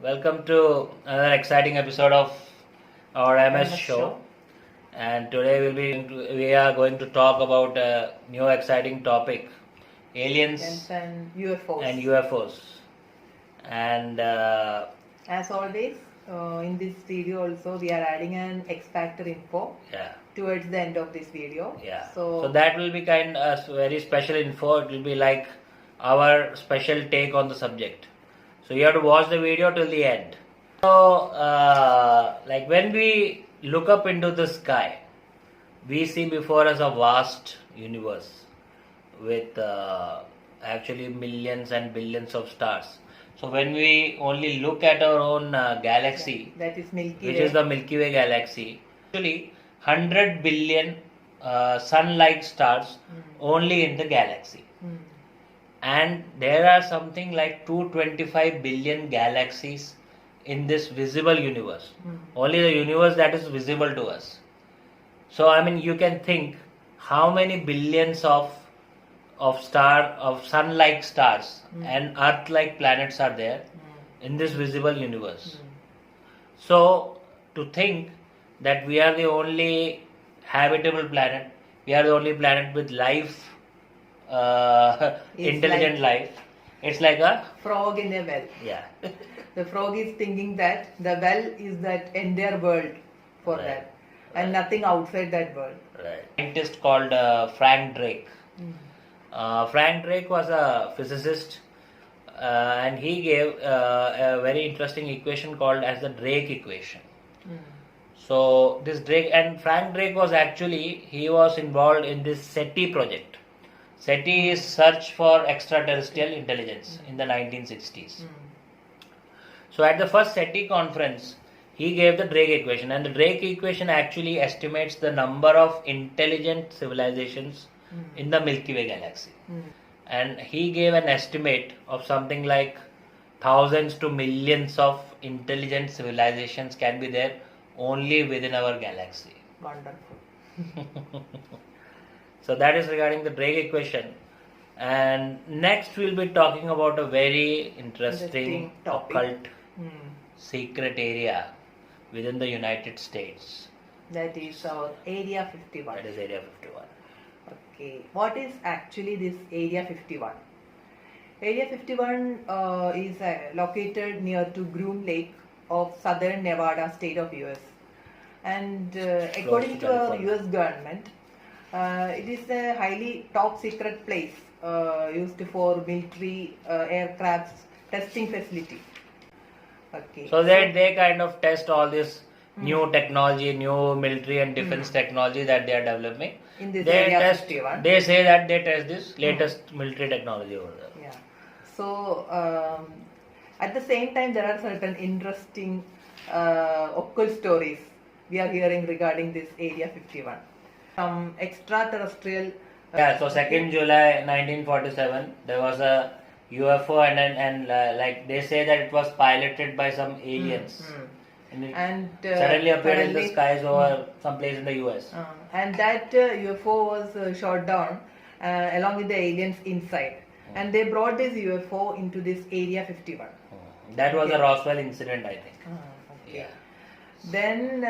Welcome to another exciting episode of our MS show. And today we are going to talk about a new exciting topic, aliens and UFOs. And as always, in this video also we are adding an X Factor info towards the end of this video. So that will be kind of very special info. It will be like our special take on the subject. So you have to watch the video till the end. So like when we look up into the sky, we see before us a vast universe with actually millions and billions of stars. So when we only look at our own galaxy, that is Milky Way, which is the Milky Way galaxy, actually 100 billion sun-like stars only in the galaxy. And there are something like 225 billion galaxies in this visible universe. Only the universe that is visible to us. So I mean, you can think how many billions of sun-like stars and Earth-like planets are there in this visible universe. So to think that we are the only habitable planet, we are the only planet with life, intelligent life. It's like a frog in a well. Yeah. The frog is thinking that the well is that entire world for that, and nothing outside that world. Right. A scientist called Frank Drake. Frank Drake was a physicist, and he gave a very interesting equation called as the Drake equation. So this Drake and Frank Drake was he was involved in this SETI project. SETI is search for extraterrestrial intelligence in the 1960s. So at the first SETI conference, he gave the Drake equation, and the Drake equation actually estimates the number of intelligent civilizations in the Milky Way galaxy. And he gave an estimate of something like thousands to millions of intelligent civilizations can be there only within our galaxy. Wonderful. So that is regarding the Drake equation. And next we'll be talking about a very interesting occult secret area within the United States. That is our Area 51. That is Area 51. Okay. What is actually this Area 51? Area 51 is located near to Groom Lake of southern Nevada state of US. And according to our US government, it is a highly top secret place used for military aircraft's testing facility. Okay. So they kind of test all this new technology, new military and defense technology that they are developing. In this Area 51. They say that they test this latest military technology over there. Yeah. So at the same time, there are certain interesting occult stories we are hearing regarding this Area 51. Some extraterrestrial. So 2nd July 1947, there was a UFO and like they say that it was piloted by some aliens. And suddenly appeared in the skies over some place in the US. And that UFO was shot down along with the aliens inside. And they brought this UFO into this Area 51. That was a Roswell incident, I think. Yeah. Then,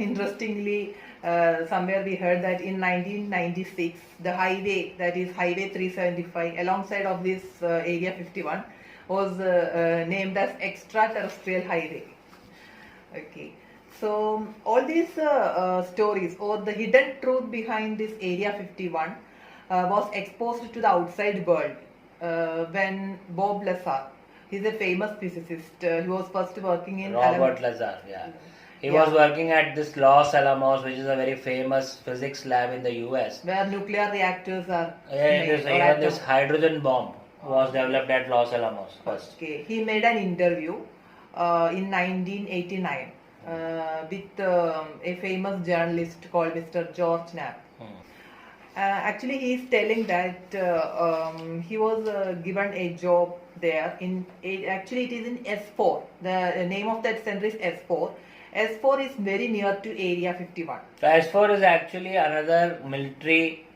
interestingly, somewhere we heard that in 1996, the highway, that is Highway 375, alongside of this Area 51, was named as Extraterrestrial Highway. Okay. So, all these stories or the hidden truth behind this Area 51 was exposed to the outside world when Bob Lazar, he's a famous physicist, he was first working in Robert Lazar, He was working at this Los Alamos, which is a very famous physics lab in the US. Where nuclear reactors are made. Even this hydrogen bomb was developed at Los Alamos first. Okay. He made an interview in 1989 with a famous journalist called Mr. George Knapp. Actually, he is telling that he was given a job there. Actually, it is in S4. The name of that center is S4. S4 is very near to Area 51. So S4 is actually another military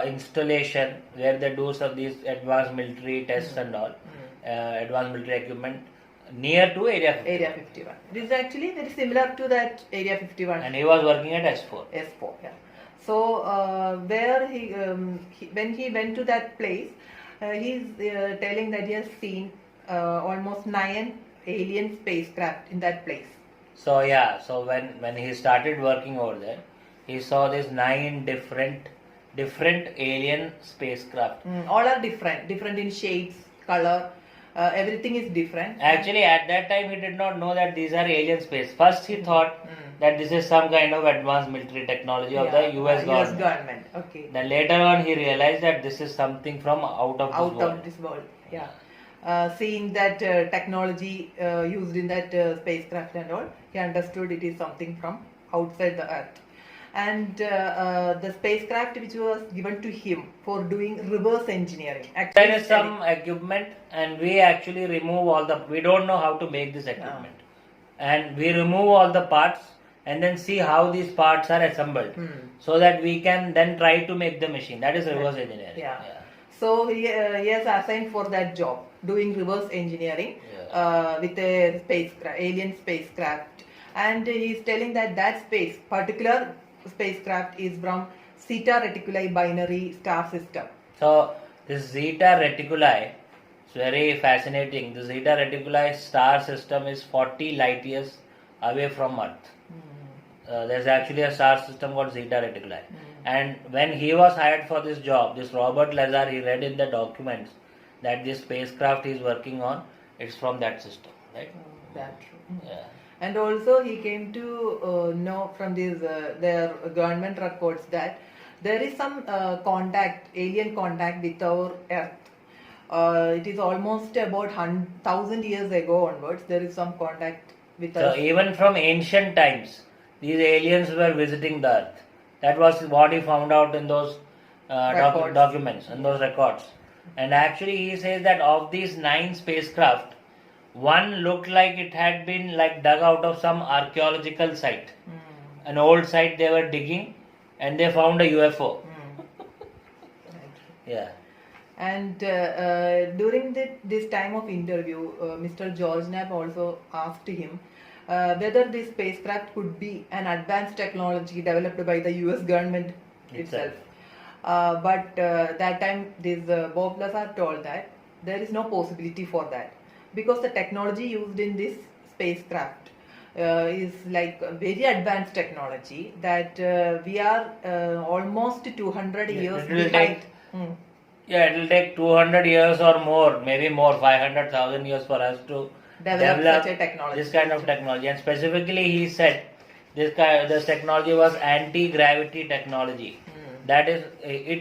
installation where they do some of these advanced military tests and all, advanced military equipment near to Area 51. Area 51. It is actually very similar to that Area 51. And he was working at S4. S4, yeah. So where when he went to that place, he's telling that he has seen almost 9 alien spacecraft in that place. So yeah, so when he started working over there, he saw these 9 different alien spacecraft. All are different in shapes, color. Everything is different. Actually, at that time, he did not know that these are alien space. First, he thought that this is some kind of advanced military technology of the US government. Okay. Then later on, he realized that this is something from out of this world. Yeah. Seeing that technology used in that spacecraft and all, he understood it is something from outside the Earth. And the spacecraft which was given to him for doing reverse engineering. Actually, there is some equipment, and we actually remove all the. We don't know how to make this equipment, and we remove all the parts and then see how these parts are assembled, so that we can then try to make the machine. That is reverse engineering. Yeah. So he is assigned for that job, doing reverse engineering with a alien spacecraft, and he is telling that particular spacecraft is from Zeta Reticuli binary star system. So this Zeta Reticuli is very fascinating. The Zeta Reticuli star system is 40 light years away from Earth. There's actually a star system called Zeta Reticuli. And when he was hired for this job, this Robert Lazar, he read in the documents that this spacecraft he is working on, it's from that system, right? That's true. Yeah. And also he came to know from these their government records that there is some alien contact with our Earth. It is almost about 1,000 years ago onwards. There is some contact with us. So even from ancient times, these aliens were visiting the Earth. That was what he found out in those documents and those records. And actually he says that of these 9 spacecraft, one looked like it had been like dug out of some archaeological site. An old site they were digging, and they found a UFO. Yeah. And during this time of interview, Mr. George Knapp also asked him whether this spacecraft could be an advanced technology developed by the US government itself. But that time, this Bob Lazar told that there is no possibility for that, because the technology used in this spacecraft is like very advanced technology that we are almost 200 years behind. Yeah, it will take 200 years or more, maybe more, 500,000 years for us to develop such a technology. This kind of technology. And specifically, he said this technology was anti-gravity technology. That is,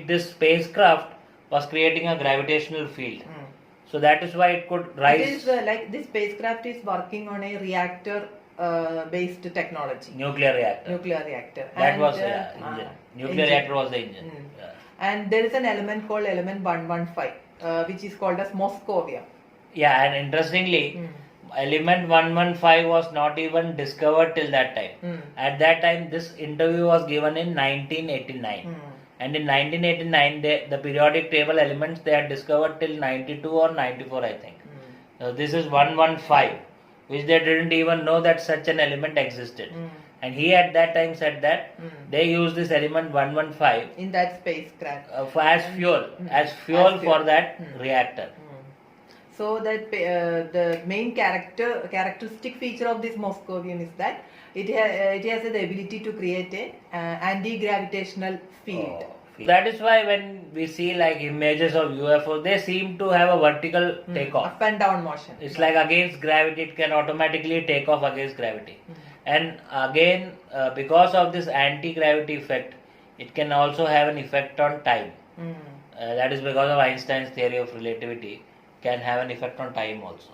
this spacecraft was creating a gravitational field. So that is why it could rise. It is like this spacecraft is working on a reactor based technology. Nuclear reactor. That was the engine. Nuclear reactor was the engine. Yeah. And there is an element called element 115, which is called as Moscovia. Yeah, and interestingly, element 115 was not even discovered till that time. At that time, this interview was given in 1989. And in 1989, the periodic table elements they had discovered till 92 or 94, I think. So this is 115, which they didn't even know that such an element existed. And he at that time said that they used this element 115 in that spacecraft as fuel for that reactor. So that the main characteristic feature of this Moscovian is that it has the ability to create a anti-gravitational field. That is why when we see like images of UFO, they seem to have a vertical takeoff. Up and down motion. It's like against gravity, it can automatically take off against gravity. And again, because of this anti-gravity effect, it can also have an effect on time. That is because of Einstein's theory of relativity, can have an effect on time also.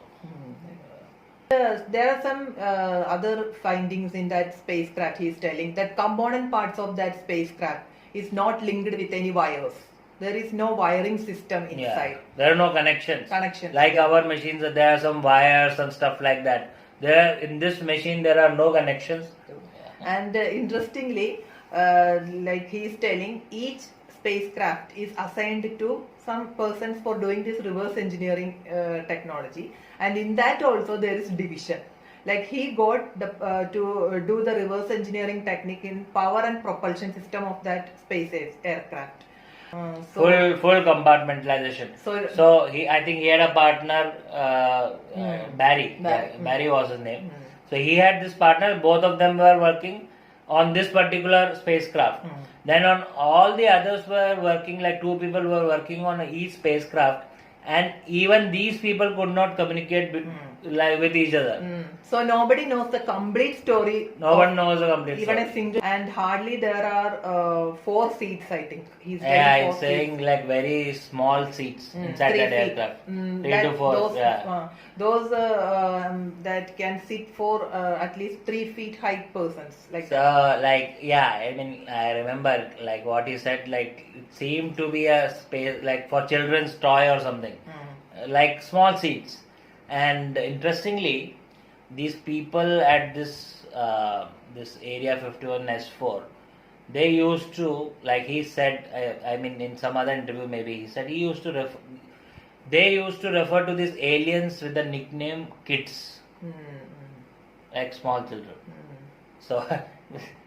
There are some other findings in that spacecraft. He is telling that component parts of that spacecraft is not linked with any wires. There is no wiring system inside. Yeah, there are no connections. Like our machines, there are some wires and stuff like that. In this machine, there are no connections. And interestingly, like he is telling, each spacecraft is assigned to some persons for doing this reverse engineering technology, and in that also there is division. Like he got the to do the reverse engineering technique in power and propulsion system of that aircraft. Full compartmentalization. So I think he had a partner, Barry. Barry was his name. So he had this partner. Both of them were working on this particular spacecraft. Then on all the others were working, like 2 people were working on each spacecraft, and even these people could not communicate with each other. So nobody knows the complete story. No one knows the complete even story. A single, and hardly there are 4 seats, I think. He's saying like very small seats inside that aircraft. 3 to 4. Those that can sit for at least 3 feet height persons. I remember like what he said, like it seemed to be a space like for children's toy or something, like small seats. And interestingly, these people at this Area 51 S4, they used to, like he said, in some other interview maybe he said they used to refer to these aliens with the nickname kids, like small children. So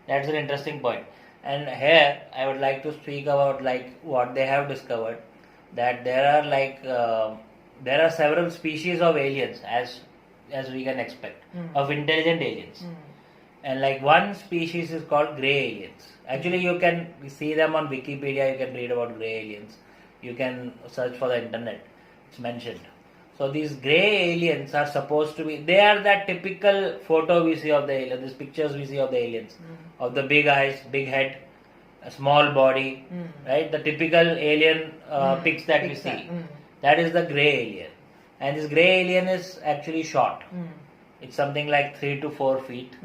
that's an interesting point. And here I would like to speak about like what they have discovered, that there are several species of aliens as we can expect, of intelligent aliens. And like one species is called grey aliens. Actually you can see them on Wikipedia, you can read about grey aliens. You can search for the internet, it's mentioned. So these grey aliens are supposed to be, they are that typical photo we see of the aliens, these pictures we see of the aliens, of the big eyes, big head, a small body, right? The typical alien pics that we see. That is the grey alien. And this grey alien is actually short. It's something like 3 to 4 feet,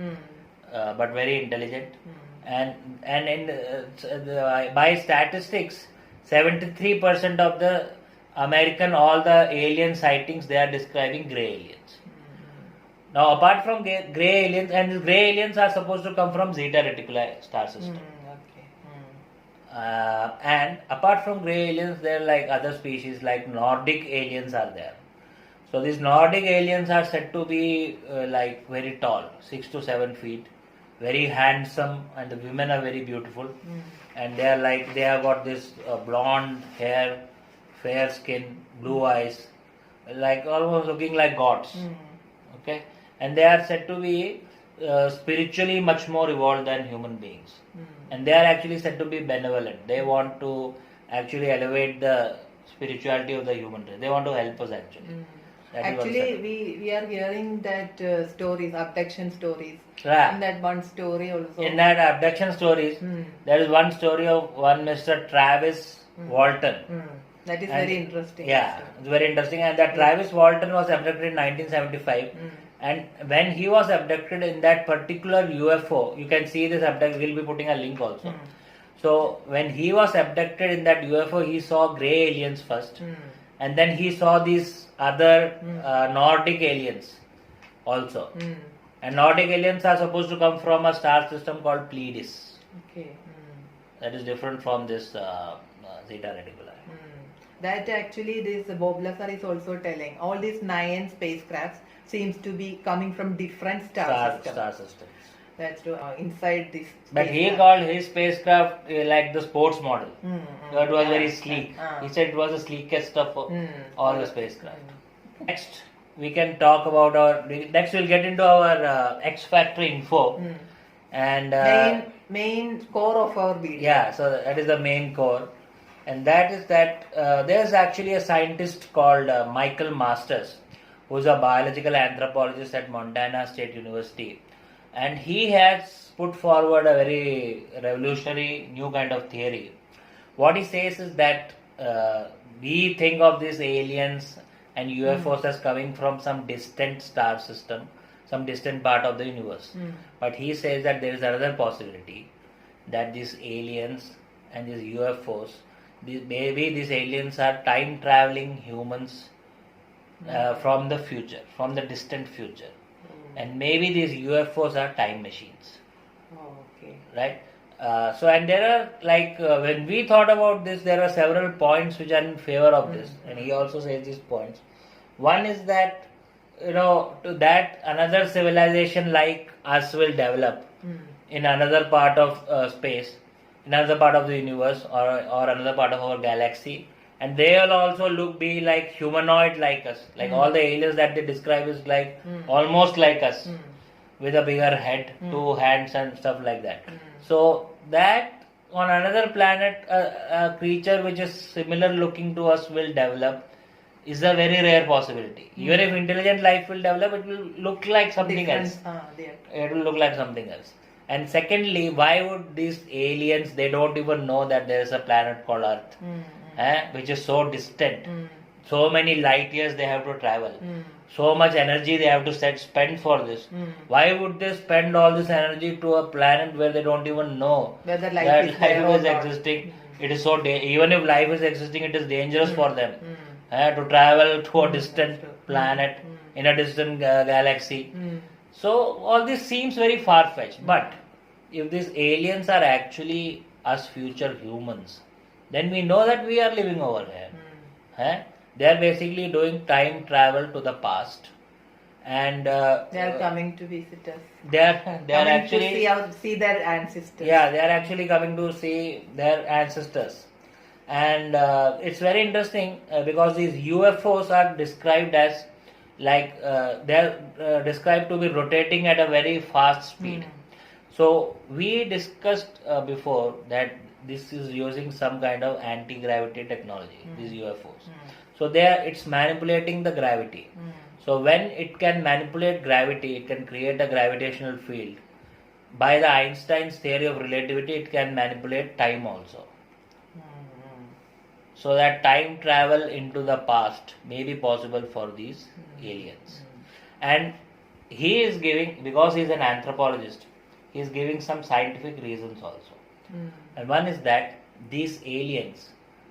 but very intelligent. And by statistics, 73% of the all the alien sightings, they are describing grey aliens. Now, apart from grey aliens, and these grey aliens are supposed to come from Zeta Reticuli star system. And apart from grey aliens, there are like other species like Nordic aliens are there. So these Nordic aliens are said to be like very tall, 6 to 7 feet, very handsome, and the women are very beautiful. And they are like, they have got this blonde hair, fair skin, blue eyes, like almost looking like gods. Okay, and they are said to be spiritually much more evolved than human beings. And they are actually said to be benevolent. They want to actually elevate the spirituality of the human race. They want to help us actually. Actually, we are hearing that stories, abduction stories. Yeah. In that one story also. In that abduction stories, there is one story of one Mr. Travis Walton. That is very interesting. Yeah, it's very interesting. And that Travis Walton was abducted in 1975. And when he was abducted in that particular UFO, you can see this abduction, we'll be putting a link also. So when he was abducted in that UFO, he saw grey aliens first. And then he saw these other Nordic aliens also. And Nordic aliens are supposed to come from a star system called Pleiades. Okay. That is different from this Zeta Reticuli. That actually this Bob Lazar is also telling. All these 9 spacecrafts seems to be coming from different star systems. That's inside this. But he called his spacecraft like the sports model. So it was very sleek. He said it was the sleekest of all the spacecraft. Next, we can talk about next we'll get into our X Factor info. And main core of our video. Yeah, so that is the main core. And that is that there's actually a scientist called Michael Masters, who is a biological anthropologist at Montana State University. And he has put forward a very revolutionary new kind of theory. What he says is that we think of these aliens and UFOs as coming from some distant star system, some distant part of the universe. But he says that there is another possibility, that these aliens and these UFOs, maybe these aliens are time traveling humans from the future, from the distant future. And maybe these UFOs are time machines. Okay. Right? So and there are like when we thought about this, there are several points which are in favor of this, and he also says these points. One is that to that another civilization like us will develop in another part of space, in another part of the universe, or another part of our galaxy, and they will also be like humanoid like us, like all the aliens that they describe is like almost like us, with a bigger head, 2 hands and stuff like that. So that on another planet a creature which is similar looking to us will develop is a very rare possibility. Even if intelligent life will develop, it will look like something else. It will look like something else. And secondly, why would these aliens, they don't even know that there is a planet called Earth, which is so distant. So many light years they have to travel. So much energy they have to spend for this. Why would they spend all this energy to a planet where they don't even know whether that life life is existing? It is so even if life is existing, it is dangerous for them to travel to a distant planet in a distant galaxy. So all this seems very far-fetched. But if these aliens are actually us future humans, then we know that we are living over here. They are basically doing time travel to the past, and they are coming to visit us. They are actually to see their ancestors. Yeah, they are actually coming to see their ancestors, and it's very interesting because these UFOs are described as like they are described to be rotating at a very fast speed. So we discussed before that this is using some kind of anti-gravity technology. These UFOs. So it's manipulating the gravity. So when it can manipulate gravity, it can create a gravitational field. By the Einstein's theory of relativity, it can manipulate time also. So that time travel into the past may be possible for these aliens. And he is giving, because he is an anthropologist, he is giving some scientific reasons also. And one is that these aliens,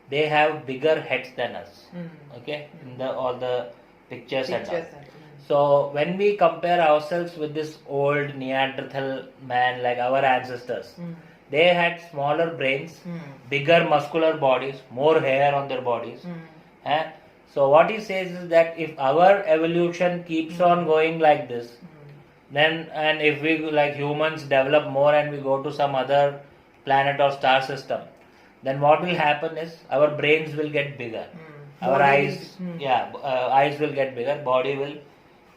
they have bigger heads than us. Okay, in all the pictures and all. So when we compare ourselves with this old Neanderthal man, like our ancestors, they had smaller brains, bigger muscular bodies, more hair on their bodies. So what he says is that if our evolution keeps on going like this, then, and if we like humans develop more and we go to some other planet or star system, then what will happen is our brains will get bigger, our eyes will get bigger, body will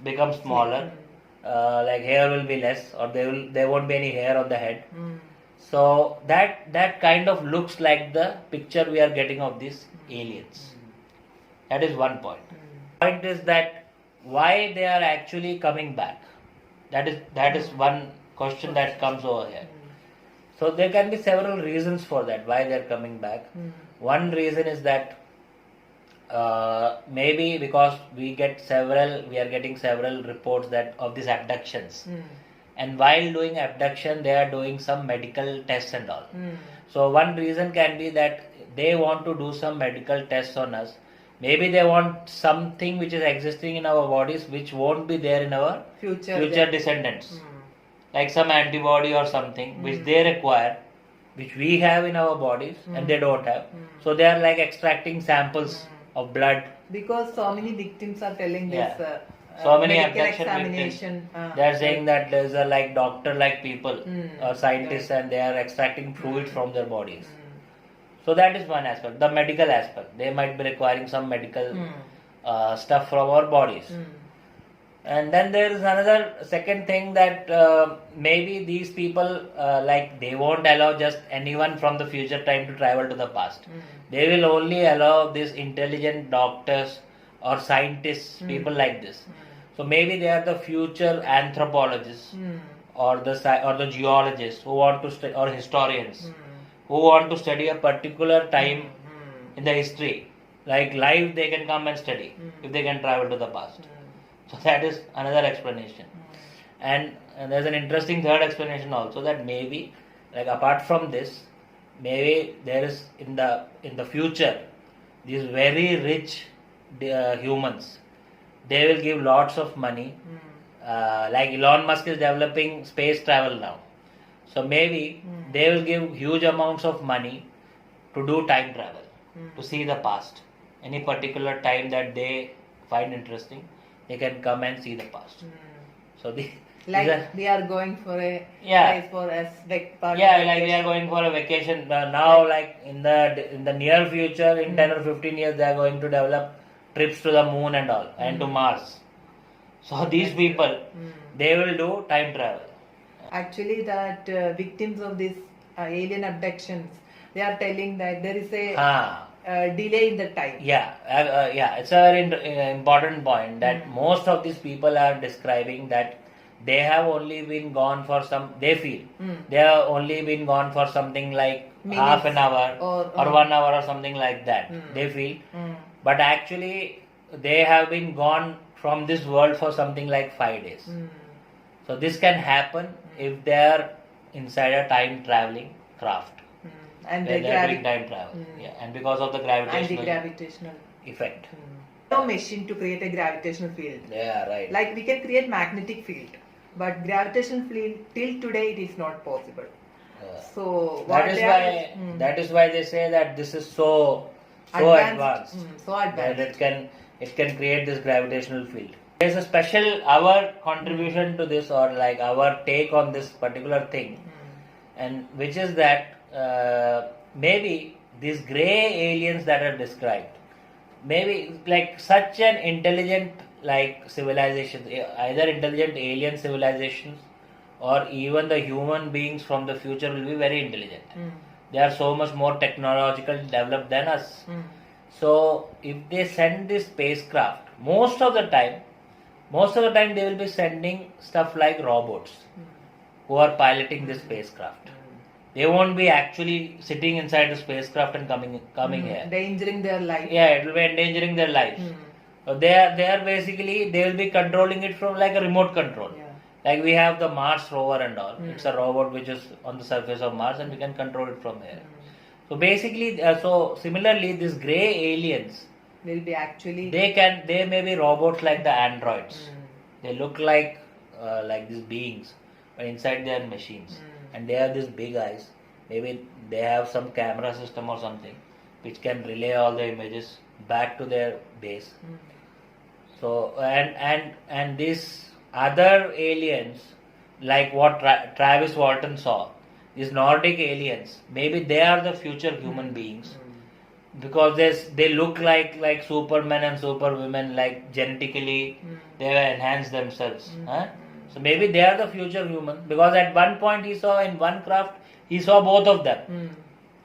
become smaller, like hair will be less, or there won't be any hair on the head. So that kind of looks like the picture we are getting of these aliens. That is one point. Point is that why they are actually coming back. That is one question that comes over here. So there can be several reasons for that, why they are coming back. One reason is that maybe because we are getting several reports of these abductions. And while doing abduction, they are doing some medical tests and all. So one reason can be that they want to do some medical tests on us. Maybe they want something which is existing in our bodies which won't be there in our future descendants. Like some antibody or something which they require, which we have in our bodies and they don't have. So they are like extracting samples of blood. Because so many victims are telling this. So many medical abduction examination. They are saying that there's a like doctor-like people or scientists, and they are extracting fluids from their bodies. So that is one aspect, the medical aspect. They might be requiring some medical stuff from our bodies. And then there is another second thing that maybe these people like they won't allow just anyone from the future time to travel to the past. They will only allow these intelligent doctors or scientists, people like this. So maybe they are the future anthropologists or the geologists who want to study, or historians who want to study a particular time in the history. Like live they can come and study if they can travel to the past. So that is another explanation. And there's an interesting third explanation also, that maybe like apart from this, maybe there is in the future these very rich humans, they will give lots of money. Like Elon Musk is developing space travel now. So maybe they will give huge amounts of money to do time travel, to see the past. Any particular time that they find interesting, they can come and see the past. So we are going for a place for us. Like we are going for a vacation now. Like in the near future, in 10 or 15 years, they are going to develop trips to the moon and all, and to Mars. So these people, they will do time travel. Actually, that victims of these alien abductions, they are telling that there is a delay in the time. It's a very important point that most of these people are describing that they have only been gone for they feel they have only been gone for something like half an hour or 1 hour or something like that. They feel, but actually they have been gone from this world for something like 5 days. So this can happen if they are inside a time traveling craft. And they are doing time travel. And because of the gravitational effect. No machine to create a gravitational field. Yeah, right. Like we can create magnetic field, but gravitational field till today it is not possible. So that is why they say that this is so advanced. That it can create this gravitational field. There's a special our contribution to this, or like our take on this particular thing, and which is that maybe these grey aliens that are described, maybe like such an intelligent like civilization, either intelligent alien civilizations or even the human beings from the future will be very intelligent. They are so much more technological developed than us. So if they send this spacecraft, most of the time they will be sending stuff like robots who are piloting this spacecraft. They won't be actually sitting inside the spacecraft and coming here. Endangering their life. Yeah, it will be endangering their lives. So they are basically, they will be controlling it from like a remote control. Like we have the Mars rover and all. It's a robot which is on the surface of Mars and we can control it from here. So basically, similarly, these grey aliens will be actually, they may be robots like the androids. They look like these beings, but inside they are machines. And they have these big eyes. Maybe they have some camera system or something which can relay all the images back to their base. So and these other aliens, like what Travis Walton saw, these Nordic aliens, maybe they are the future human beings, because they look like Supermen and Superwomen, like genetically they have enhanced themselves. So maybe they are the future human, because at one point he saw in one craft, he saw both of them.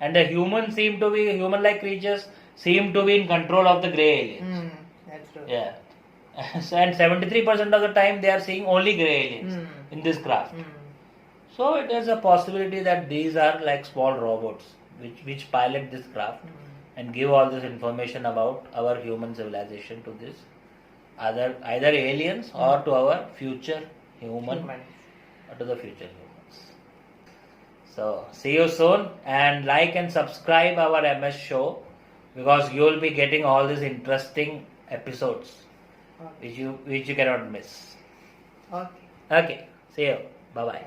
And the human-like creatures seem to be in control of the grey aliens. That's true. Yeah. And 73% of the time they are seeing only grey aliens in this craft. So it is a possibility that these are like small robots which pilot this craft and give all this information about our human civilization to this either aliens or to our future humans. Or to the future humans. So see you soon, and like and subscribe our MS show, because you will be getting all these interesting episodes which you cannot miss. Okay. See you. Bye bye.